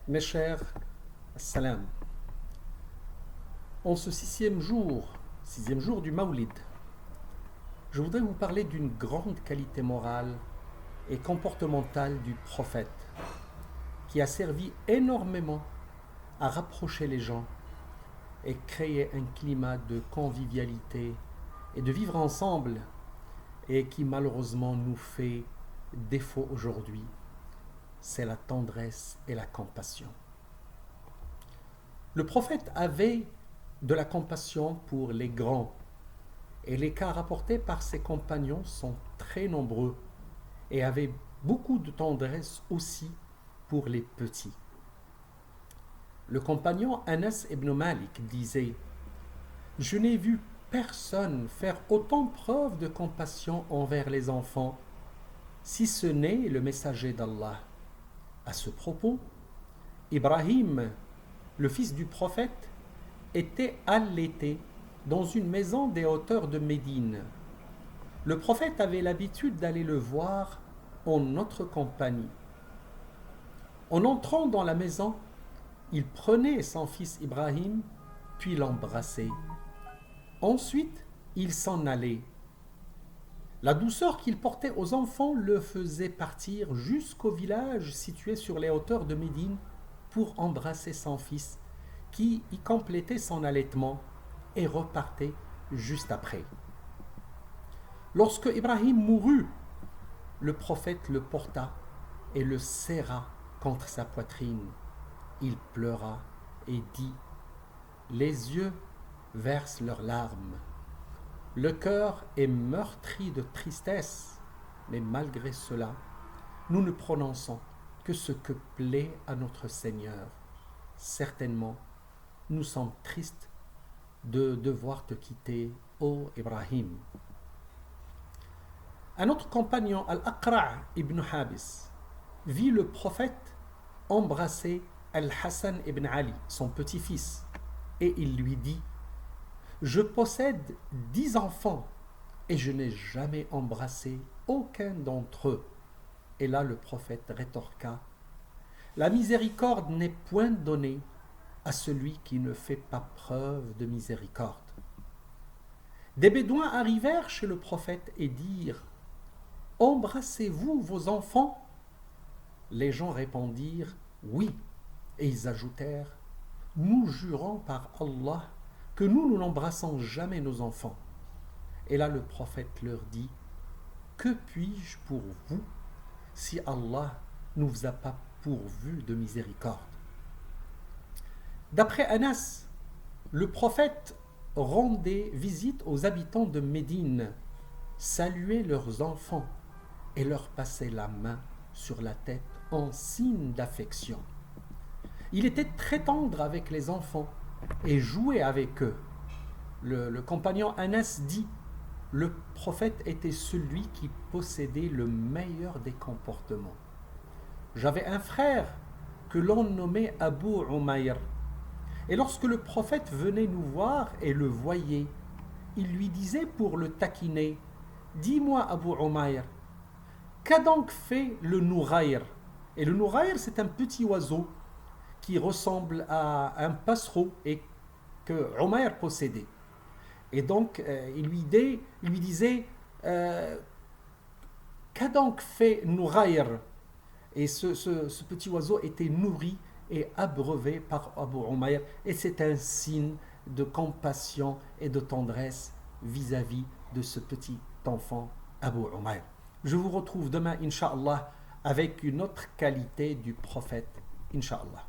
Mes chers, salam. En ce sixième jour du Mawlid, je voudrais vous parler d'une grande qualité morale et comportementale du prophète qui a servi énormément à rapprocher les gens et créer un climat de convivialité et de vivre ensemble et qui malheureusement nous fait défaut aujourd'hui. C'est la tendresse et la compassion. Le prophète avait de la compassion pour les grands et les cas rapportés par ses compagnons sont très nombreux et avait beaucoup de tendresse aussi pour les petits. Le compagnon Anas ibn Malik disait « Je n'ai vu personne faire autant preuve de compassion envers les enfants, si ce n'est le messager d'Allah. » À ce propos, Ibrahim, le fils du prophète, était allaité dans une maison des hauteurs de Médine. Le prophète avait l'habitude d'aller le voir en notre compagnie. En entrant dans la maison, il prenait son fils Ibrahim, puis l'embrassait. Ensuite, il s'en allait. La douceur qu'il portait aux enfants le faisait partir jusqu'au village situé sur les hauteurs de Médine pour embrasser son fils, qui y complétait son allaitement et repartait juste après. Lorsque Ibrahim mourut, le prophète le porta et le serra contre sa poitrine. Il pleura et dit « Les yeux versent leurs larmes. Le cœur est meurtri de tristesse, mais malgré cela, nous ne prononçons que ce que plaît à notre Seigneur. Certainement, nous sommes tristes de devoir te quitter, ô Ibrahim. » Un autre compagnon, Al-Aqra' ibn Habis, vit le prophète embrasser Al-Hassan ibn Ali, son petit-fils, et il lui dit « Je possède 10 enfants et je n'ai jamais embrassé aucun d'entre eux. » Et là le prophète rétorqua « La miséricorde n'est point donnée à celui qui ne fait pas preuve de miséricorde. » Des Bédouins arrivèrent chez le prophète et dirent « Embrassez-vous vos enfants ?» Les gens répondirent « Oui » et ils ajoutèrent « Nous jurons par Allah que nous n'embrassons jamais nos enfants. » Et là le prophète leur dit « Que puis-je pour vous si Allah ne vous a pas pourvu de miséricorde ?» D'après Anas, le prophète rendait visite aux habitants de Médine, saluait leurs enfants et leur passait la main sur la tête en signe d'affection. Il était très tendre avec les enfants et jouait avec eux. Le compagnon Anas dit « Le prophète était celui qui possédait le meilleur des comportements. J'avais un frère que l'on nommait Abu Umayr. Et lorsque le prophète venait nous voir et le voyait, il lui disait pour le taquiner « Dis-moi Abu Umayr, qu'a donc fait le Nourayr ?» Et le Nourayr, c'est un petit oiseau qui ressemble à un passereau et que Umayr possédait. Et donc, il lui disait qu'a donc fait Nourayr? Et ce petit oiseau était nourri et abreuvé par Abu Umayr. Et c'est un signe de compassion et de tendresse vis-à-vis de ce petit enfant Abu Umayr. Je vous retrouve demain, Inch'Allah, avec une autre qualité du prophète, Inch'Allah.